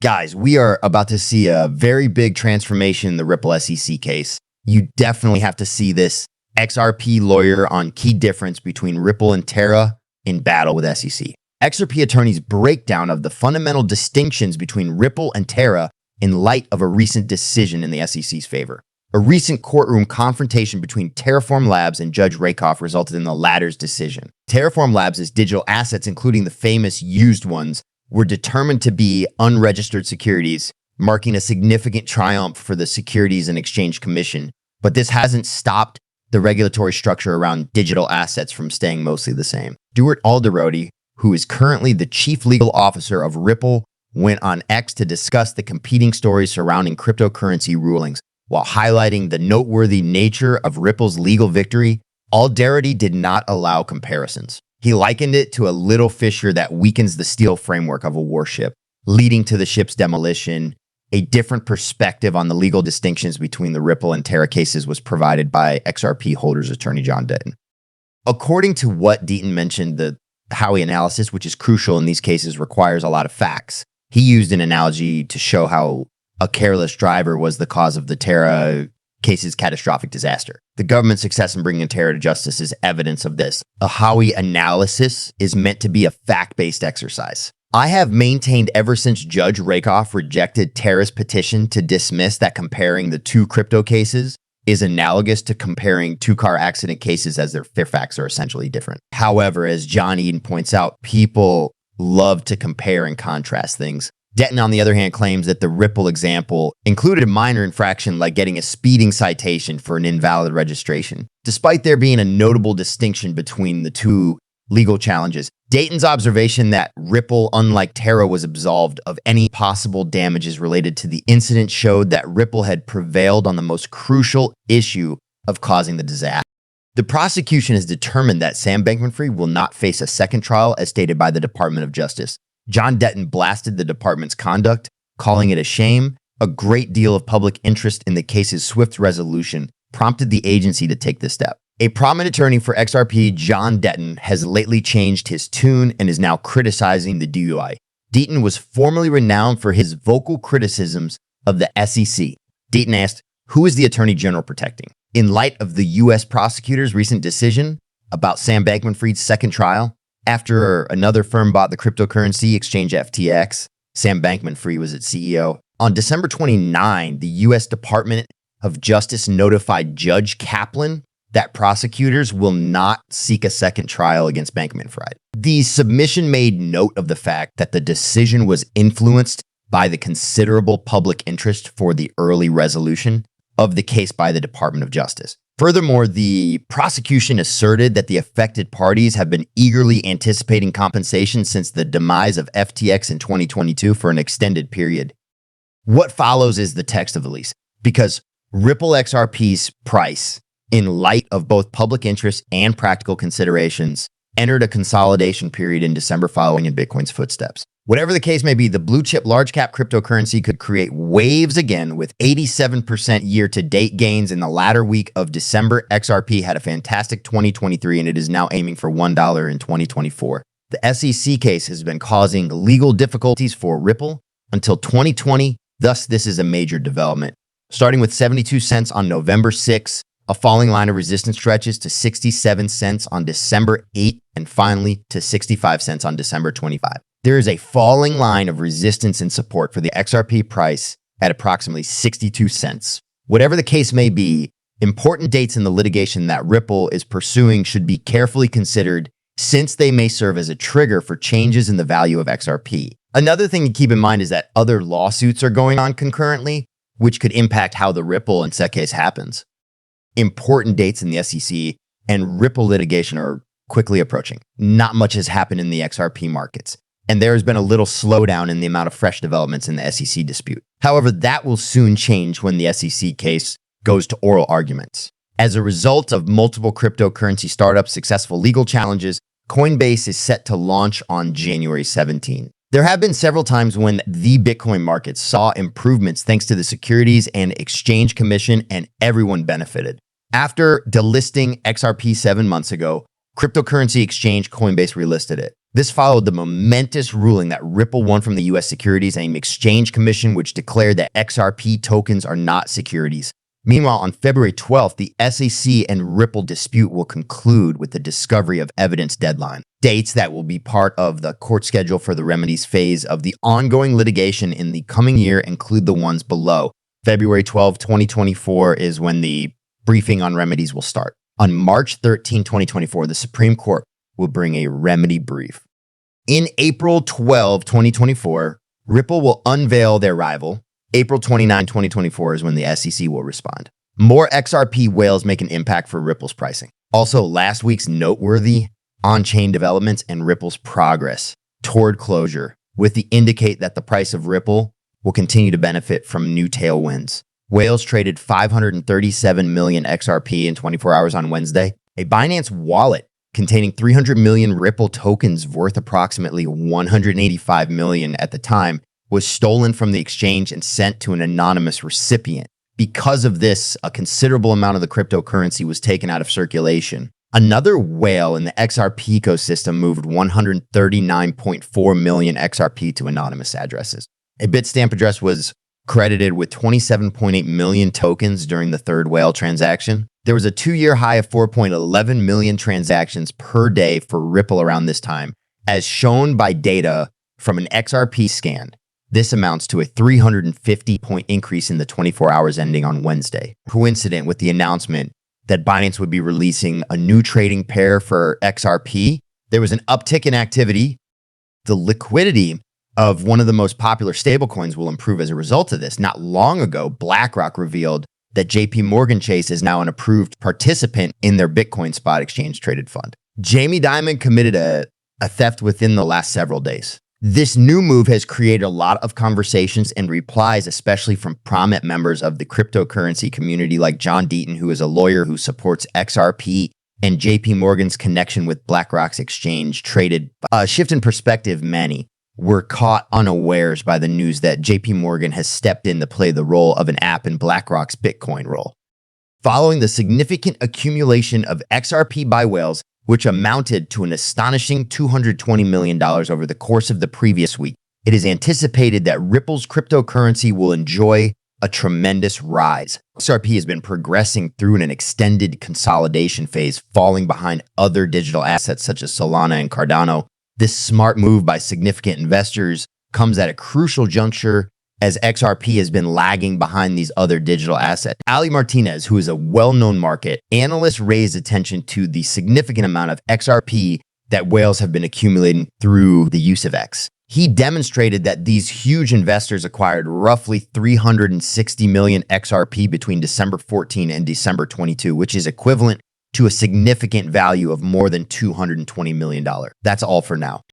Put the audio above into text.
Guys, we are about to see a very big transformation in the Ripple SEC case. You definitely have to see this XRP lawyer on key difference between Ripple and Terra in battle with SEC. XRP attorneys' breakdown of the fundamental distinctions between Ripple and Terra in light of a recent decision in the SEC's favor. A recent courtroom confrontation between Terraform Labs and Judge Rakoff resulted in the latter's decision. Terraform Labs' digital assets, including the famous used ones, were determined to be unregistered securities, marking a significant triumph for the Securities and Exchange Commission. But this hasn't stopped the regulatory structure around digital assets from staying mostly the same. Stuart Alderodi, who is currently the chief legal officer of Ripple, went on X to discuss the competing stories surrounding cryptocurrency rulings. While highlighting the noteworthy nature of Ripple's legal victory, Alderodi did not allow comparisons. He likened it to a little fissure that weakens the steel framework of a warship, leading to the ship's demolition. A different perspective on the legal distinctions between the Ripple and Terra cases was provided by XRP holders attorney John Deaton. According to what Deaton mentioned, the Howey analysis, which is crucial in these cases, requires a lot of facts. He used an analogy to show how a careless driver was the cause of the Terra case's catastrophic disaster. The government's success in bringing Terra to justice is evidence of this. A Howey analysis is meant to be a fact-based exercise. I have maintained ever since Judge Rakoff rejected Terra's petition to dismiss that comparing the two crypto cases is analogous to comparing two car accident cases, as their facts are essentially different. However, as John Eden points out, people love to compare and contrast things. Deaton, on the other hand, claims that the Ripple example included a minor infraction like getting a speeding citation for an invalid registration. Despite there being a notable distinction between the two legal challenges, Deaton's observation that Ripple, unlike Terra, was absolved of any possible damages related to the incident showed that Ripple had prevailed on the most crucial issue of causing the disaster. The prosecution has determined that Sam Bankman-Fried will not face a second trial as stated by the Department of Justice. John Deaton blasted the department's conduct, calling it a shame. A great deal of public interest in the case's swift resolution prompted the agency to take this step. A prominent attorney for XRP, John Deaton, has lately changed his tune and is now criticizing the DUI. Deaton was formerly renowned for his vocal criticisms of the SEC. Deaton asked, "Who is the Attorney General protecting?" In light of the U.S. prosecutor's recent decision about Sam Bankman-Fried's second trial, after another firm bought the cryptocurrency exchange FTX, Sam Bankman-Fried was its CEO. On December 29, the U.S. Department of Justice notified Judge Kaplan that prosecutors will not seek a second trial against Bankman-Fried. The submission made note of the fact that the decision was influenced by the considerable public interest for the early resolution of the case by the Department of Justice. Furthermore, the prosecution asserted that the affected parties have been eagerly anticipating compensation since the demise of FTX in 2022 for an extended period. What follows is the text of the lease, because Ripple XRP's price, in light of both public interest and practical considerations, entered a consolidation period in December following in Bitcoin's footsteps. Whatever the case may be, the blue chip large cap cryptocurrency could create waves again with 87% year-to-date gains in the latter week of December. XRP had a fantastic 2023 and it is now aiming for $1 in 2024. The SEC case has been causing legal difficulties for Ripple until 2020. Thus, this is a major development. Starting with 72 cents on November 6, a falling line of resistance stretches to 67 cents on December 8, and finally to 65 cents on December 25. There is a falling line of resistance and support for the XRP price at approximately 62 cents. Whatever the case may be, important dates in the litigation that Ripple is pursuing should be carefully considered since they may serve as a trigger for changes in the value of XRP. Another thing to keep in mind is that other lawsuits are going on concurrently, which could impact how the Ripple and SEC case happens. Important dates in the SEC and Ripple litigation are quickly approaching. Not much has happened in the XRP markets, and there has been a little slowdown in the amount of fresh developments in the SEC dispute. However, that will soon change when the SEC case goes to oral arguments. As a result of multiple cryptocurrency startups' successful legal challenges, Coinbase is set to launch on January 17. There have been several times when the Bitcoin market saw improvements thanks to the Securities and Exchange Commission, and everyone benefited. After delisting XRP 7 months ago, cryptocurrency exchange Coinbase relisted it. This followed the momentous ruling that Ripple won from the U.S. Securities and Exchange Commission, which declared that XRP tokens are not securities. Meanwhile, on February 12th, the SEC and Ripple dispute will conclude with the discovery of evidence deadline. Dates that will be part of the court schedule for the remedies phase of the ongoing litigation in the coming year include the ones below. February 12, 2024 is when the briefing on remedies will start. On March 13, 2024, the Supreme Court will bring a remedy brief. In April 12, 2024, Ripple will unveil their rival. April 29, 2024 is when the SEC will respond. More XRP whales make an impact for Ripple's pricing. Also, last week's noteworthy on-chain developments and Ripple's progress toward closure, with the indicate that the price of Ripple will continue to benefit from new tailwinds. Whales traded 537 million XRP in 24 hours on Wednesday. A Binance wallet containing 300 million Ripple tokens worth approximately 185 million at the time was stolen from the exchange and sent to an anonymous recipient. Because of this, a considerable amount of the cryptocurrency was taken out of circulation. Another whale in the XRP ecosystem moved 139.4 million XRP to anonymous addresses. A Bitstamp address was credited with 27.8 million tokens during the third whale transaction. There was a 2-year high of 4.11 million transactions per day for Ripple around this time, as shown by data from an XRP scan. This amounts to a 350-point increase in the 24 hours ending on Wednesday. Coincident with the announcement that Binance would be releasing a new trading pair for XRP, there was an uptick in activity. The liquidity of one of the most popular stablecoins will improve as a result of this. Not long ago, BlackRock revealed that JP Morgan Chase is now an approved participant in their Bitcoin spot exchange traded fund. Jamie Dimon committed a theft within the last several days. This new move has created a lot of conversations and replies, especially from prominent members of the cryptocurrency community like John Deaton, who is a lawyer who supports XRP, and JP Morgan's connection with BlackRock's exchange traded. Shift in perspective, many were caught unawares by the news that JP Morgan has stepped in to play the role of an app in BlackRock's Bitcoin role. Following the significant accumulation of XRP by whales, which amounted to an astonishing $220 million over the course of the previous week, it is anticipated that Ripple's cryptocurrency will enjoy a tremendous rise. XRP has been progressing through an extended consolidation phase, falling behind other digital assets such as Solana and Cardano. This smart move by significant investors comes at a crucial juncture as XRP has been lagging behind these other digital assets. Ali Martinez, who is a well-known market analyst, raised attention to the significant amount of XRP that whales have been accumulating through the use of X. He demonstrated that these huge investors acquired roughly 360 million XRP between December 14 and December 22, which is equivalent to a significant value of more than $220 million. That's all for now.